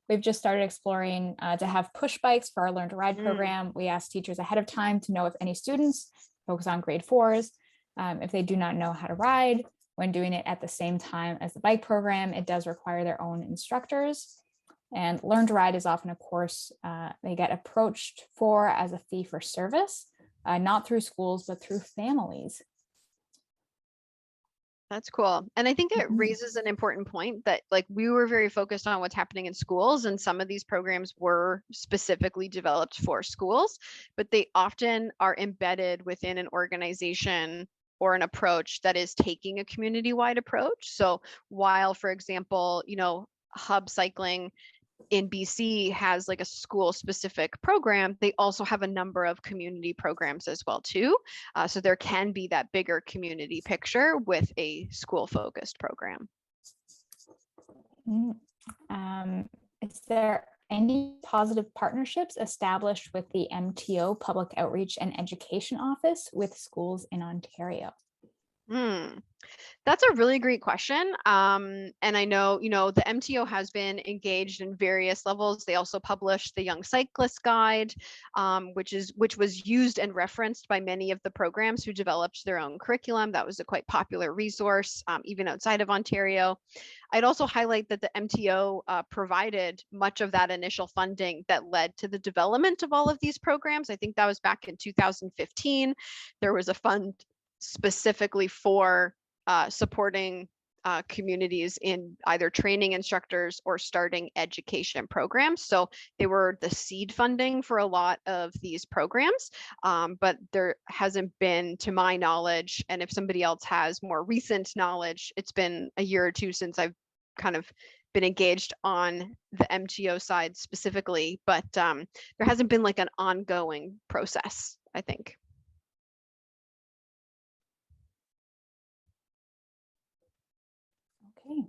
S1: We've just started exploring to have push bikes for our Learn to Ride program. We asked teachers ahead of time to know if any students focus on grade 4s. If they do not know how to ride when doing it at the same time as the bike program, it does require their own instructors. And Learn to Ride is often a course they get approached for as a fee for service, not through schools, but through families.
S2: That's cool. And I think it raises an important point that like we were very focused on what's happening in schools, and some of these programs were specifically developed for schools, but they often are embedded within an organization or an approach that is taking a community-wide approach. So while, for example, hub cycling in BC has like a school specific program, they also have a number of community programs as well too. So there can be that bigger community picture with a school focused program.
S1: Is there any positive partnerships established with the MTO Public Outreach and Education Office with schools in Ontario?
S2: That's a really great question. And I know, the MTO has been engaged in various levels. They also published the Young Cyclist Guide, which was used and referenced by many of the programs who developed their own curriculum. That was a quite popular resource, even outside of Ontario. I'd also highlight that the MTO provided much of that initial funding that led to the development of all of these programs. I think that was back in 2015. There was a fund specifically for supporting communities in either training instructors or starting education programs. So they were the seed funding for a lot of these programs, but there hasn't been, to my knowledge, and if somebody else has more recent knowledge, it's been a year or two since I've kind of been engaged on the MTO side specifically, but there hasn't been like an ongoing process, I think.
S1: Okay,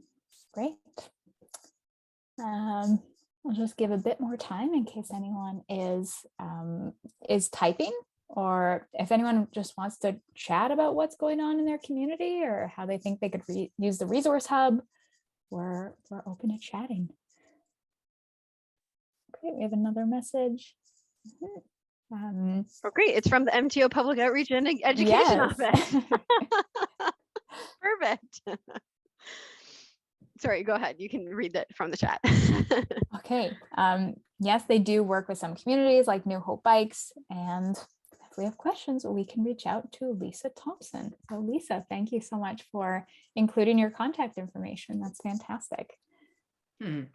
S1: great. I'll just give a bit more time in case anyone is typing, or if anyone just wants to chat about what's going on in their community or how they think they could use the resource hub. We're open to chatting. Okay, we have another message.
S2: Oh, great! It's from the MTO Public Outreach and Education Office. Perfect. Sorry, go ahead. You can read that from the chat.
S1: Okay. Yes, they do work with some communities like New Hope Bikes. And if we have questions, we can reach out to Lisa Thompson. So Lisa, thank you so much for including your contact information. That's fantastic.
S2: Got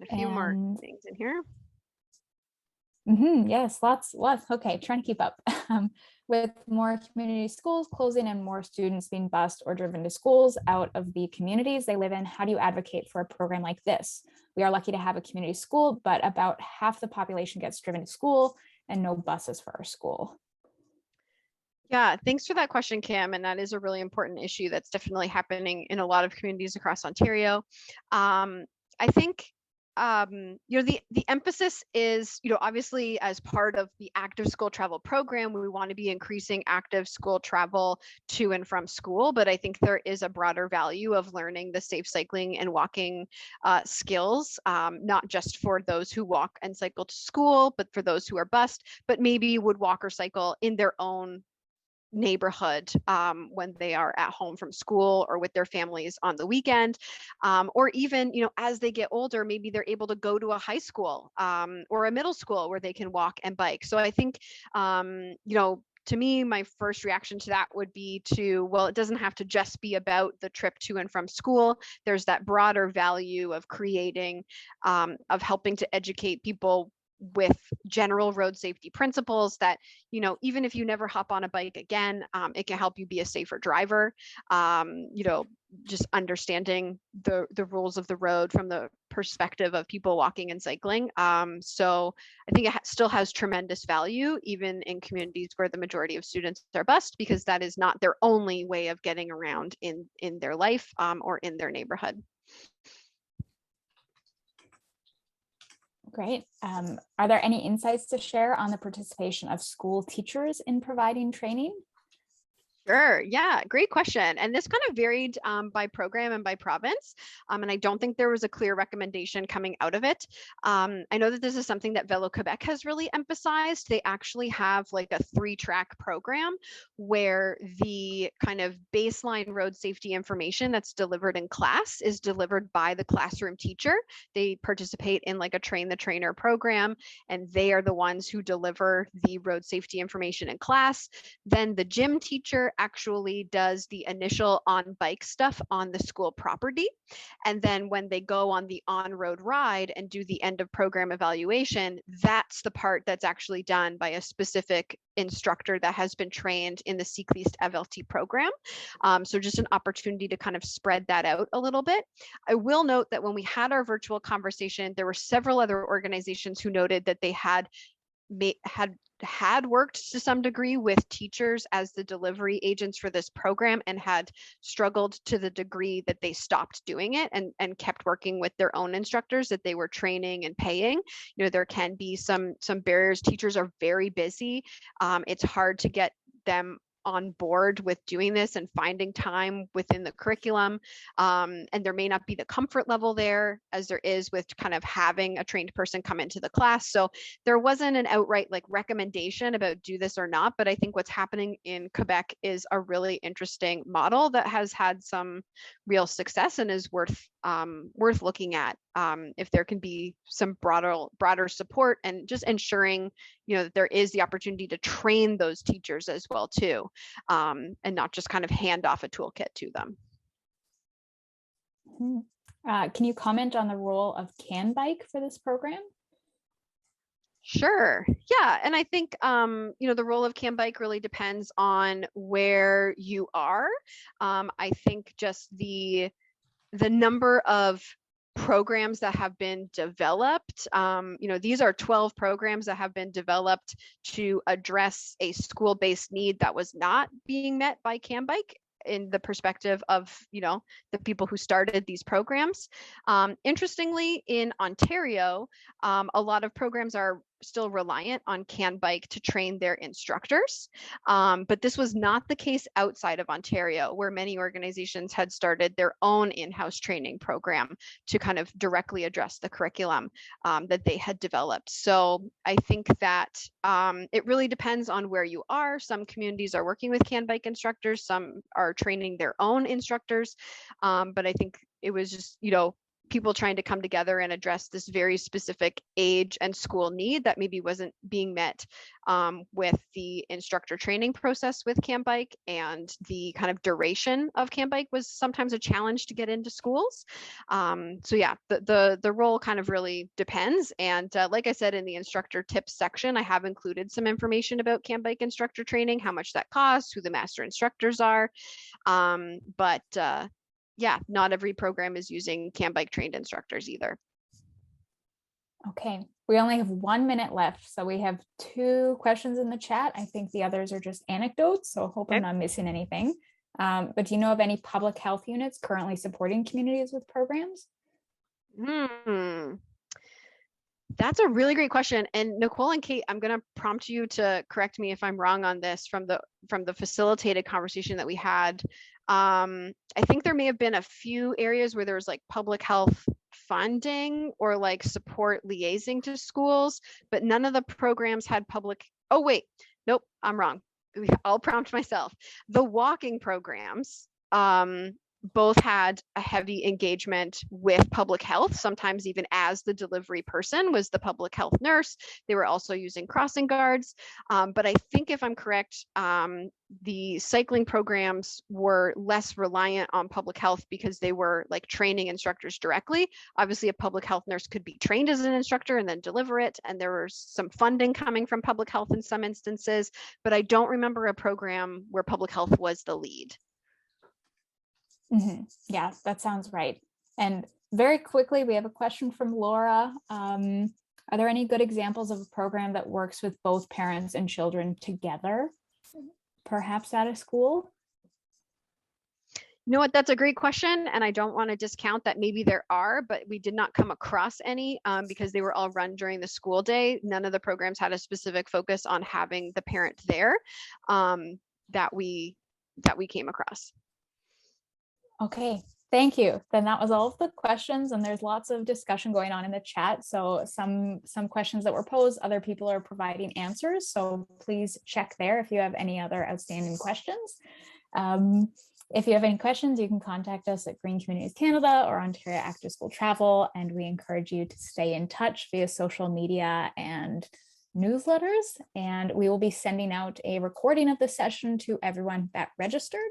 S2: a few more things in here.
S1: Yes, lots. Okay, trying to keep up. With more community schools closing and more students being bused or driven to schools out of the communities they live in, how do you advocate for a program like this? We are lucky to have a community school, but about half the population gets driven to school and no buses for our school.
S2: Yeah, thanks for that question, Kim. And that is a really important issue that's definitely happening in a lot of communities across Ontario. I think the emphasis is, obviously as part of the active school travel program, we want to be increasing active school travel to and from school. But I think there is a broader value of learning the safe cycling and walking skills, not just for those who walk and cycle to school, but for those who are bused, but maybe would walk or cycle in their own neighborhood when they are at home from school or with their families on the weekend, or even as they get older, maybe they're able to go to a high school or a middle school where they can walk and bike. So I think to me, my first reaction to that would be well, it doesn't have to just be about the trip to and from school. There's that broader value of creating, of helping to educate people with general road safety principles that, you know, even if you never hop on a bike again, it can help you be a safer driver. You know, just understanding the rules of the road from the perspective of people walking and cycling. So I think it still has tremendous value, even in communities where the majority of students are bused, because that is not their only way of getting around in their life or in their neighborhood.
S1: Great. Are there any insights to share on the participation of school teachers in providing training?
S2: Sure. Yeah, great question. And this kind of varied by program and by province. And I don't think there was a clear recommendation coming out of it. I know that this is something that Velo Quebec has really emphasized. They actually have like a 3-track program where the kind of baseline road safety information that's delivered in class is delivered by the classroom teacher. They participate in like a train the trainer program, and they are the ones who deliver the road safety information in class. Then the gym teacher actually does the initial on bike stuff on the school property. And then when they go on the on-road ride and do the end of program evaluation, that's the part that's actually done by a specific instructor that has been trained in the Cycliste FLT program. So just an opportunity to kind of spread that out a little bit. I will note that when we had our virtual conversation, there were several other organizations who noted that they had worked to some degree with teachers as the delivery agents for this program and had struggled to the degree that they stopped doing it and kept working with their own instructors that they were training and paying. You know, there can be some barriers. Teachers are very busy. It's hard to get them on board with doing this and finding time within the curriculum. And there may not be the comfort level there as there is with kind of having a trained person come into the class. So there wasn't an outright like recommendation about do this or not, but I think what's happening in Quebec is a really interesting model that has had some real success and is worth looking at if there can be some broader support and just ensuring, you know, that there is the opportunity to train those teachers as well too, and not just kind of hand off a toolkit to them.
S1: Can you comment on the role of CanBike for this program?
S2: Sure. Yeah. And I think, you know, the role of CanBike really depends on where you are. I think just the number of programs that have been developed, you know, these are 12 programs that have been developed to address a school-based need that was not being met by CanBike in the perspective of, you know, the people who started these programs. Interestingly, in Ontario, a lot of programs are still reliant on CanBike to train their instructors. But this was not the case outside of Ontario, where many organizations had started their own in-house training program to kind of directly address the curriculum that they had developed. So I think that it really depends on where you are. Some communities are working with CanBike instructors, some are training their own instructors. But I think it was just, you know, people trying to come together and address this very specific age and school need that maybe wasn't being met with the instructor training process with CanBike, and the kind of duration of CanBike was sometimes a challenge to get into schools. So yeah, the role kind of really depends. And like I said, in the instructor tips section, I have included some information about CanBike instructor training, how much that costs, who the master instructors are. But yeah, not every program is using CanBike trained instructors either.
S1: Okay, we only have 1 minute left. So we have 2 questions in the chat. I think the others are just anecdotes, so I hope I'm not missing anything. But do you know of any public health units currently supporting communities with programs?
S2: That's a really great question. And Nicole and Kate, I'm going to prompt you to correct me if I'm wrong on this from the facilitated conversation that we had. I think there may have been a few areas where there was like public health funding or like support liaising to schools, but none of the programs had public. Oh, wait, nope, I'm wrong. I'll prompt myself. The walking programs both had a heavy engagement with public health, sometimes even as the delivery person was the public health nurse. They were also using crossing guards. But I think if I'm correct, the cycling programs were less reliant on public health because they were like training instructors directly. Obviously, a public health nurse could be trained as an instructor and then deliver it. And there was some funding coming from public health in some instances, but I don't remember a program where public health was the lead.
S1: Yeah, that sounds right. And very quickly, we have a question from Laura. Are there any good examples of a program that works with both parents and children together, perhaps at a school?
S2: You know what, that's a great question. And I don't want to discount that maybe there are, but we did not come across any because they were all run during the school day. None of the programs had a specific focus on having the parent there that we came across.
S1: Okay, thank you. Then that was all of the questions, and there's lots of discussion going on in the chat. So some questions that were posed, other people are providing answers. So please check there if you have any other outstanding questions. If you have any questions, you can contact us at Green Communities Canada or Ontario Active School Travel, and we encourage you to stay in touch via social media and newsletters. And we will be sending out a recording of the session to everyone that registered.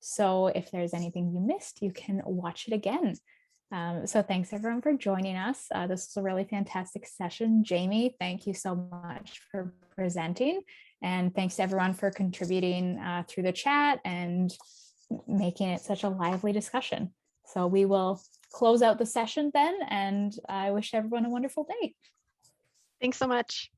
S1: So if there's anything you missed, you can watch it again. So thanks everyone for joining us. This was a really fantastic session. Jamie, thank you so much for presenting. And thanks to everyone for contributing through the chat and making it such a lively discussion. So we will close out the session then, and I wish everyone a wonderful day.
S2: Thanks so much.